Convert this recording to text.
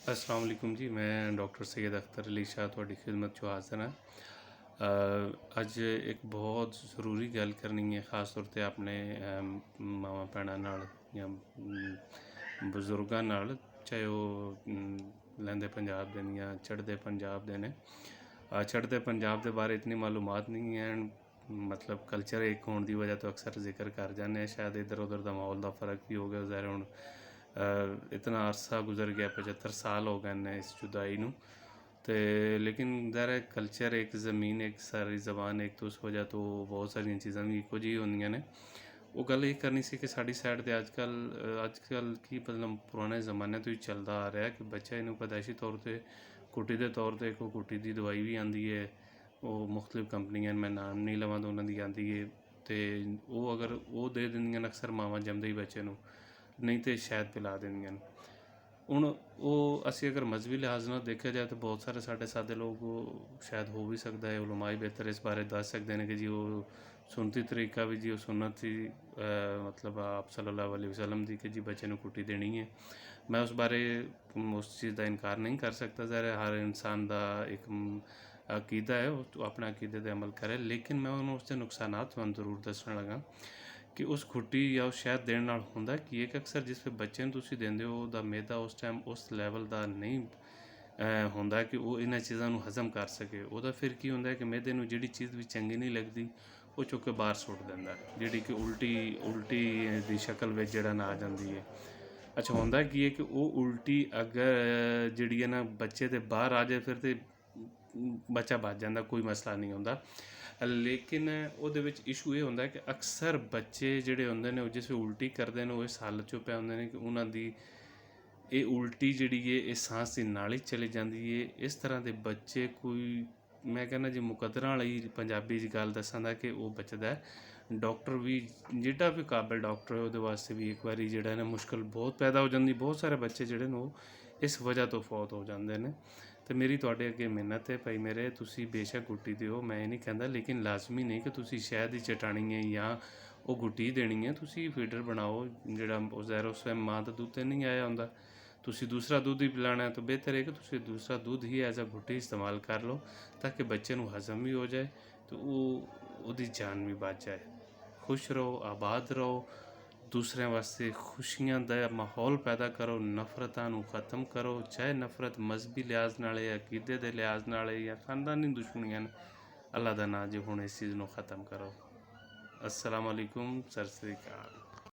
अस्सलाम वालेकुम जी। मैं डॉक्टर सैयद अख्तर अली शाह ਤੁਹਾਡੀ ਖਿਦਮਤ 'ਚ ਹਾਜ਼ਰ ਹਾਂ। ਅੱਜ ਇੱਕ ਬਹੁਤ ਜ਼ਰੂਰੀ ਗੱਲ ਕਰਨੀ ਹੈ, ਖਾਸ ਤੌਰ 'ਤੇ ਆਪਣੇ ਮਾਵਾਂ ਭੈਣਾਂ ਨਾਲ ਜਾਂ ਬਜ਼ੁਰਗਾਂ ਨਾਲ, ਚਾਹੇ ਉਹ ਲਹਿੰਦੇ ਪੰਜਾਬ ਦੇ ਨੇ ਜਾਂ ਚੜ੍ਹਦੇ ਪੰਜਾਬ ਦੇ ਨੇ। ਚੜ੍ਹਦੇ ਪੰਜਾਬ ਦੇ ਬਾਰੇ ਇਤਨੀ ਮਾਲੂਮਾਤ ਨਹੀਂ ਹੈ, मतलब कल्चर एक होने की वजह तो अक्सर जिक्र कर जाने, शायद इधर उधर का माहौल का फ़र्क भी हो गया। ज़ाहिर हूँ इतना अरसा गुजर गया, 75 साल हो गए ने इस जुदाई नूं, तो लेकिन ज़ाहिर है कल्चर एक ज़मीन एक सारी ज़बान एक, तो उस वजह तो बहुत सारिया चीज़ा भी इक्को जी होंदियां ने। वो गल ये करनी सी कि साड़ी साइड ते अजकल की मतलब पुराने ज़माने तो ही चलता आ रहा है कि बच्चा इनू पैदाइशी तौर पर कुटी के तौर पर कोई कुटी की दवाई भी आती है, वो मुख्तलिफ कंपनियां मैं नाम नहीं लवां तो उन्होंने आती है, तो वो अगर वो दे देंदियां अक्सर मावां जमदे ही बच्चे नूं, नहीं तो शायद पिला देंदियां। हुण वो असी अगर मजहबी लिहाज नाल देखा जाए तो बहुत सारे साडे सादे लोग शायद हो भी सकता है, उलमा ही बेहतर इस बारे दस सकते हैं कि जी वो सुनती तरीका भी जी वो सुन्नत ही मतलब आप सल्लल्लाहु अलैहि वसल्लम दी कि जी बच्चे नूं कुटी देनी है। मैं उस बारे उस चीज़ का इनकार नहीं कर सकता। ज़ाहिर हर इंसान का एक अकीदा है, वो तो अपने अकीदे पर अमल करे, लेकिन मैं उन्होंने उसके नुकसानात तुहानूं जरूर दसण लगा कि उस खुट्टी या उस शहद देने नाल हुंदा कि एक अक्सर जिस वे बच्चे नूं तुसीं देंदे हो उहदा मैदा उस टाइम उस लैवल का नहीं ਹੁੰਦਾ कि वो इन्हां चीज़ों को हज़म कर सके। ਉਹਦਾ फिर की ਹੁੰਦਾ कि मैदे ਨੂੰ ਜਿਹੜੀ चीज़ भी चंगी नहीं लगती वो चुक के बाहर सुੱਟ ਦਿੰਦਾ, ਜਿਹੜੀ कि उल्टी ਦੀ शक्ल ਵਿੱਚ ਜਿਹੜਾ ना आ जाती है। अच्छा ਹੁੰਦਾ की है कि वो उल्टी अगर ਜਿਹੜੀ है ना बच्चे ਦੇ बाहर आ जाए फिर तो बच्चा बच जाता, कोई मसला नहीं होंदा। लेकिन ਉਹਦੇ ਵਿੱਚ ਇਸ਼ੂ ਇਹ ਹੁੰਦਾ कि अक्सर बच्चे ਜਿਹੜੇ ਹੁੰਦੇ ਨੇ ਉਹ ਜਿਸ ਵੇ ਉਲਟੀ ਕਰਦੇ ਨੇ ਉਹ ਇਸ ਹਾਲਤ 'ਚ ਪਏ ਹੁੰਦੇ ਨੇ कि ਉਹਨਾਂ ਦੀ ਇਹ ਉਲਟੀ ਜਿਹੜੀ ਹੈ ਇਹ ਸਾਂਸ ਦੀ ਨਾਲੀ ਚਲੀ ਜਾਂਦੀ ਹੈ। ਇਸ ਤਰ੍ਹਾਂ ਦੇ ਬੱਚੇ ਕੋਈ ਮੈਂ ਕਹਿੰਦਾ ਜੀ ਮੁਕੱਦਰਾਂ ਵਾਲੀ ਪੰਜਾਬੀ 'ਚ ਗੱਲ ਦੱਸਾਂ ਦਾ ਕਿ ਉਹ ਬਚਦਾ। ਡਾਕਟਰ ਵੀ ਜਿਹੜਾ ਵੀ ਕਾਬਲ ਡਾਕਟਰ ਹੈ ਉਹਦੇ ਵਾਸਤੇ ਵੀ ਇੱਕ ਵਾਰੀ ਜਿਹੜਾ ਨਾ ਮੁਸ਼ਕਲ ਬਹੁਤ ਪੈਦਾ ਹੋ ਜਾਂਦੀ। ਬਹੁਤ ਸਾਰੇ ਬੱਚੇ ਜਿਹੜੇ ਨੇ ਉਹ ਇਸ ਵਜ੍ਹਾ ਤੋਂ ਫੌਤ ਹੋ ਜਾਂਦੇ ਨੇ। ਤੇ ਮੇਰੀ ਤੁਹਾਡੇ ਅੱਗੇ ਮਿੰਨਤ ਹੈ ਭਾਈ ਮੇਰੇ, ਤੁਸੀਂ ਬੇਸ਼ੱਕ ਗੁੱਟੀ ਦਿਓ, ਮੈਂ ਇਹ ਨਹੀਂ ਕਹਿੰਦਾ, ਲੇਕਿਨ ਲਾਜ਼ਮੀ ਨਹੀਂ ਕਿ ਤੁਸੀਂ ਸ਼ਹਿਦ ਹੀ ਚਟਾਣੀ ਹੈ ਜਾਂ ਉਹ ਗੁੱਟੀ ਦੇਣੀ ਹੈ। ਤੁਸੀਂ ਫੀਡਰ ਬਣਾਓ ਜਿਹੜਾ ਜ਼ਾਹਿਰ ਉਸ ਟਾਈਮ ਮਾਂ ਦਾ ਦੁੱਧ 'ਤੇ ਨਹੀਂ ਆਇਆ ਹੁੰਦਾ, ਤੁਸੀਂ दूसरा दूध ही पिलाना है तो बेहतर है कि तुम दूसरा दूध ही एज अ घुट्टी इस्तेमाल कर लो ताकि बच्चे नूं हज़म भी हो जाए तो वो जान भी बच जाए। खुश रहो, आबाद रहो, दूसरे वास्ते खुशियां दा माहौल पैदा करो, नफरतां नूं ख़त्म करो, चाहे नफरत मजहबी लिहाज नाल है, अकीदे के लिहाज नाल है या खानदानी दुश्मनियां ने, अल्लाह दा नाम जो हुण इस चीज़ नूं ख़त्म करो। अस्सलाम वालेकुम, सत श्री अकाल।